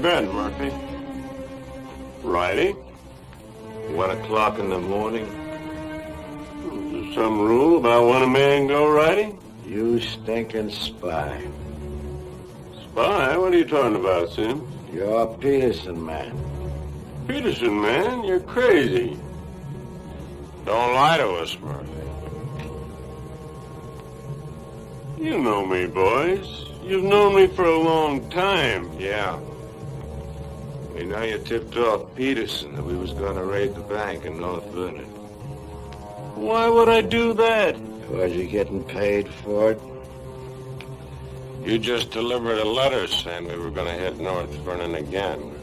been, Murphy? Writing? 1 o'clock in the morning? Is there some rule about when a man go writing? You stinking spy. Spy? What are you talking about, Sim? You're Peterson, man. Peterson, man? You're crazy. Don't lie to us, Murphy. You know me, boys. You've known me for a long time. Yeah. We know you tipped off Peterson that we was going to raid the bank in North Vernon. Why would I do that? Was you getting paid for it? You just delivered a letter saying we were going to hit North Vernon again.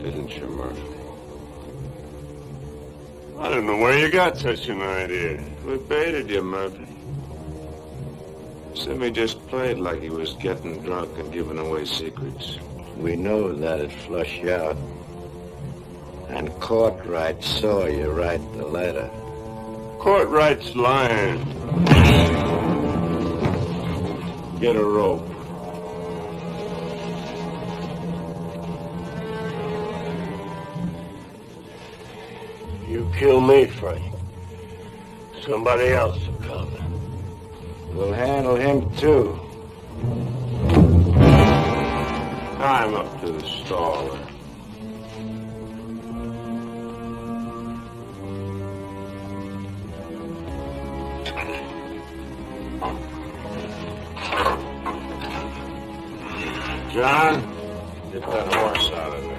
Didn't you, Murphy? I don't know where you got such an idea. We baited you, Murphy. Simmy just played like he was getting drunk and giving away secrets. We know that'd flush you out. And Courtright saw you write the letter. Courtright's lying. Get a rope. You kill me, Frank. Somebody else will come. We'll handle him, too. Climb up to the stall. John, get that horse out of there.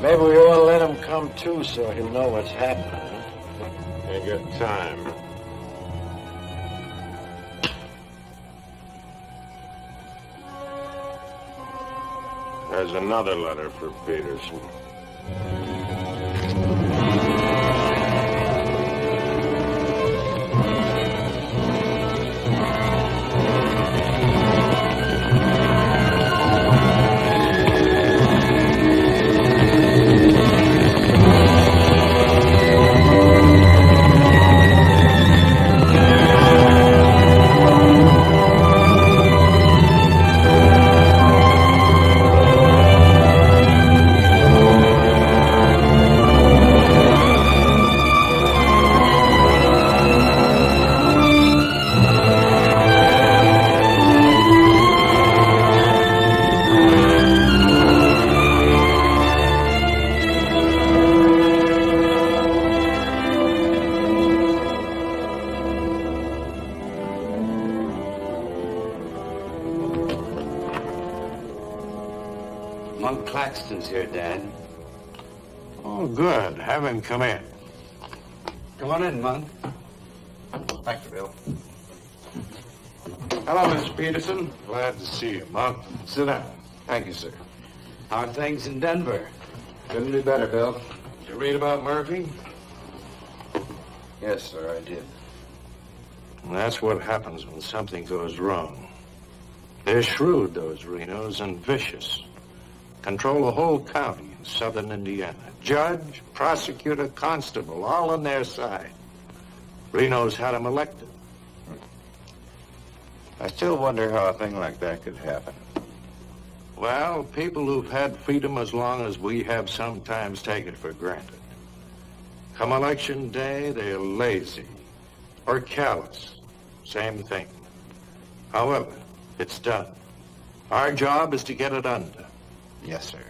Maybe we ought to let him come too so he'll know what's happening. Huh? Ain't got time. There's another letter for Peterson. Monk Claxton's here, Dad. Oh, good. Have him come in. Come on in, Monk. Thank you, Bill. Hello, Miss Peterson. Glad to see you, Monk. Sit down. Thank you, sir. How are things in Denver? Couldn't be better, Bill. Did you read about Murphy? Yes, sir, I did. And that's what happens when something goes wrong. They're shrewd, those Renos, and vicious. Control the whole county in southern Indiana. Judge, prosecutor, constable, all on their side. Renos had him elected. I still wonder how a thing like that could happen. Well, people who've had freedom as long as we have sometimes take it for granted. Come election day, they're lazy or callous. Same thing. However, it's done. Our job is to get it undone. Yes, sir.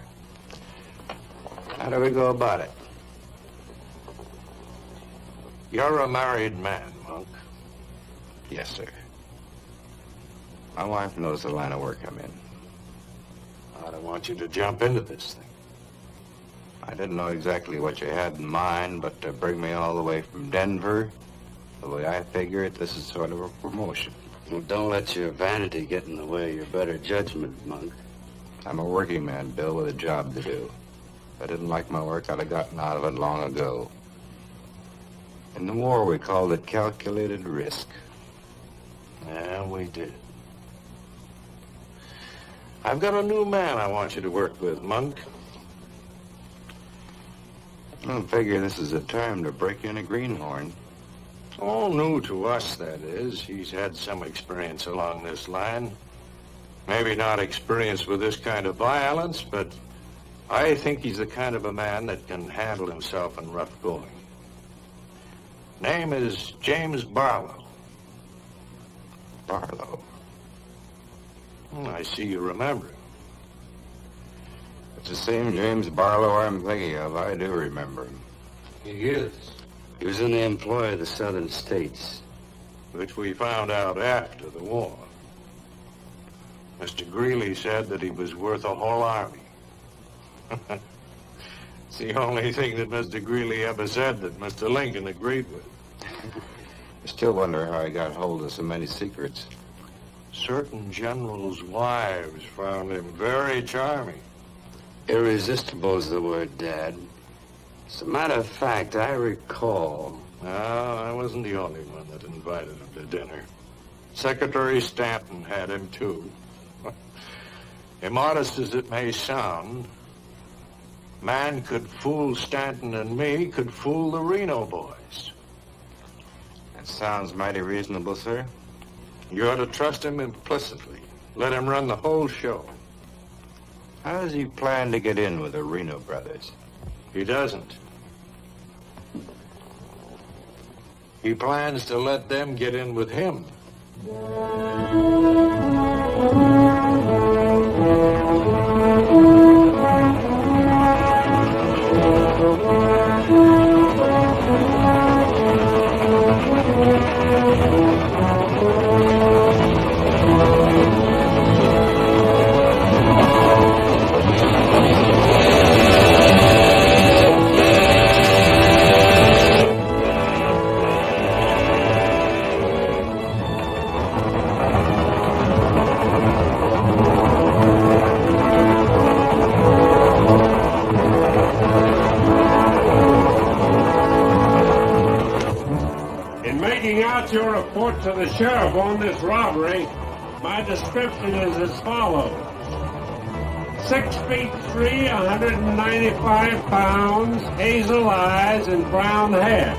How do we go about it? You're a married man, Monk. Yes, sir. My wife knows the line of work I'm in. I don't want you to jump into this thing. I didn't know exactly what you had in mind, but to bring me all the way from Denver, the way I figure it, this is sort of a promotion. Well, don't let your vanity get in the way of your better judgment, Monk. I'm a working man, Bill, with a job to do. If I didn't like my work, I'd have gotten out of it long ago. In the war, we called it calculated risk. Yeah, we did. I've got a new man I want you to work with, Monk. I figure this is a time to break in a greenhorn. All new to us, that is. He's had some experience along this line. Maybe not experience with this kind of violence, but I think he's the kind of a man that can handle himself in rough going. Name is James Barlow. Barlow. I see you remember him. It's the same James Barlow I'm thinking of. I do remember him. He is. He was in the employ of the southern states. Which we found out after the war. Mr. Greeley said that he was worth a whole army. It's the only thing that Mr. Greeley ever said that Mr. Lincoln agreed with. I still wonder how he got hold of so many secrets. Certain generals' wives found him very charming. Irresistible is the word, Dad. As a matter of fact, I recall... No, I wasn't the only one that invited him to dinner. Secretary Stanton had him, too. Immodest as it may sound, man could fool Stanton and me, could fool the Reno boys. That sounds mighty reasonable, sir. You ought to trust him implicitly. Let him run the whole show. How does he plan to get in with the Reno brothers? He doesn't. He plans to let them get in with him. Your report to the sheriff on this robbery, my description is as follows. 6'3", 195 pounds, hazel eyes, and brown hair.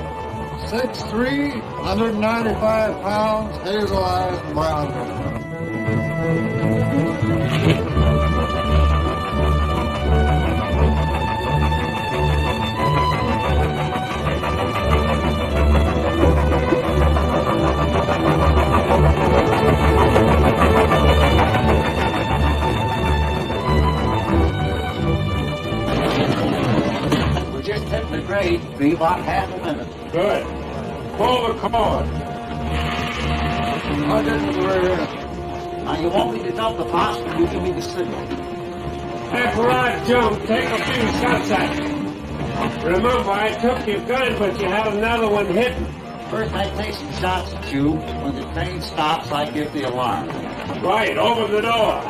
6'3", 195 pounds, hazel eyes, and brown hair. Be about half a minute. Good. Pull the cord. I didn't agree. Now you want me to dump the box when you give me the signal. After I jump, take a few shots at it. Remember, I took your gun, but you had another one hidden. First I take some shots at you. When the train stops, I give the alarm. Right, open the door.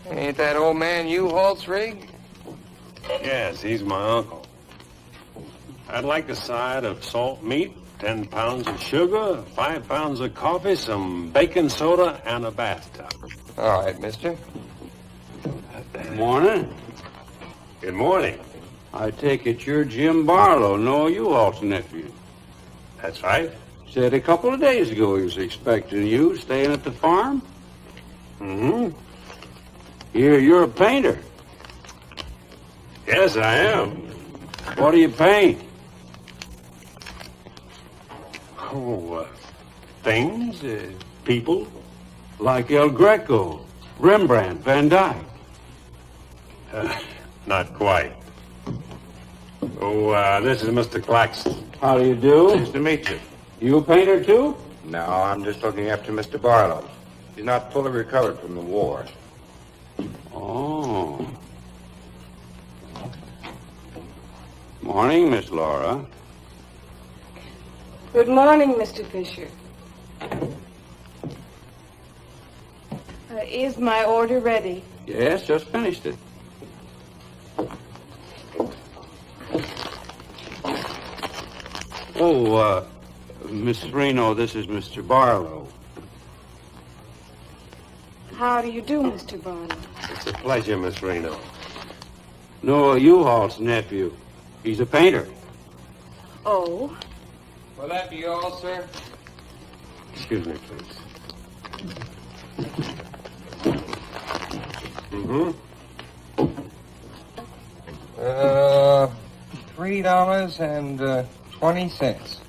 Ain't that old man U-Haul's rig? Yes, he's my uncle. I'd like a side of salt meat, 10 pounds of sugar, 5 pounds of coffee, some baking soda, and a bathtub. All right, mister. Morning. Good morning. I take it you're Jim Barlow, Noah U-Haul's nephew. That's right. Said a couple of days ago he was expecting you, staying at the farm. Mm-hmm. You're a painter. Yes, I am. What do you paint? Oh, things, people. Like El Greco, Rembrandt, Van Dyke. Not quite. Oh, this is Mr. Claxton. How do you do? Nice to meet you. You a painter too? No, I'm just looking after Mr. Barlow. He's not fully recovered from the war. Oh. Morning, Miss Laura. Good morning, Mr. Fisher. Is my order ready? Yes, just finished it. Oh, Miss Reno, this is Mr. Barlow. How do you do, Mr. Barlow? It's a pleasure, Miss Reno. Noah U-Haul's nephew. He's a painter. Oh, Will that be all, sir? Excuse me, please. Mm-hmm. $3.20.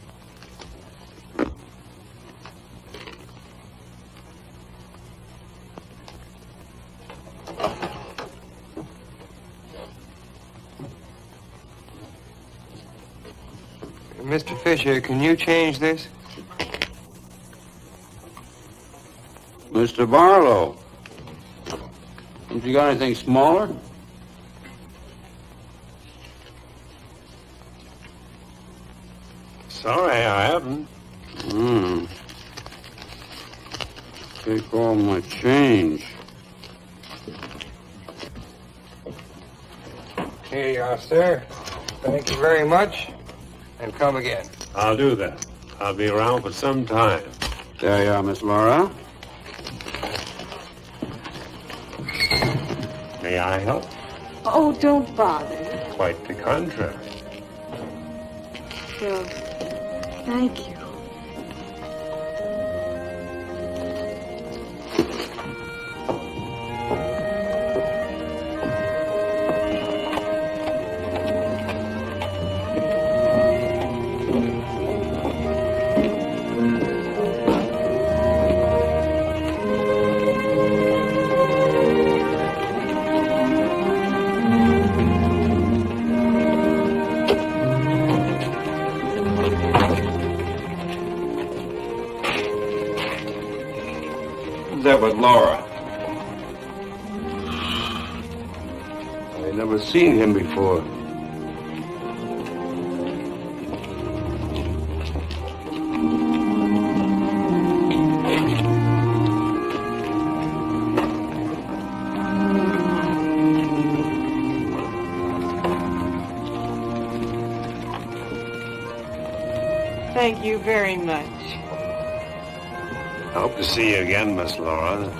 Mr. Fisher, can you change this? Mr. Barlow. Haven't you got anything smaller? Sorry, I haven't. Take all my change. Here you are, sir. Thank you very much. And come again. I'll do that. I'll be around for some time. There you are, Miss Laura. May I help? oh, don't bother. Quite the contrary. Well, thank you. That with Laura. I never seen him before. Thank you very much. I hope to see you again, Miss Laura.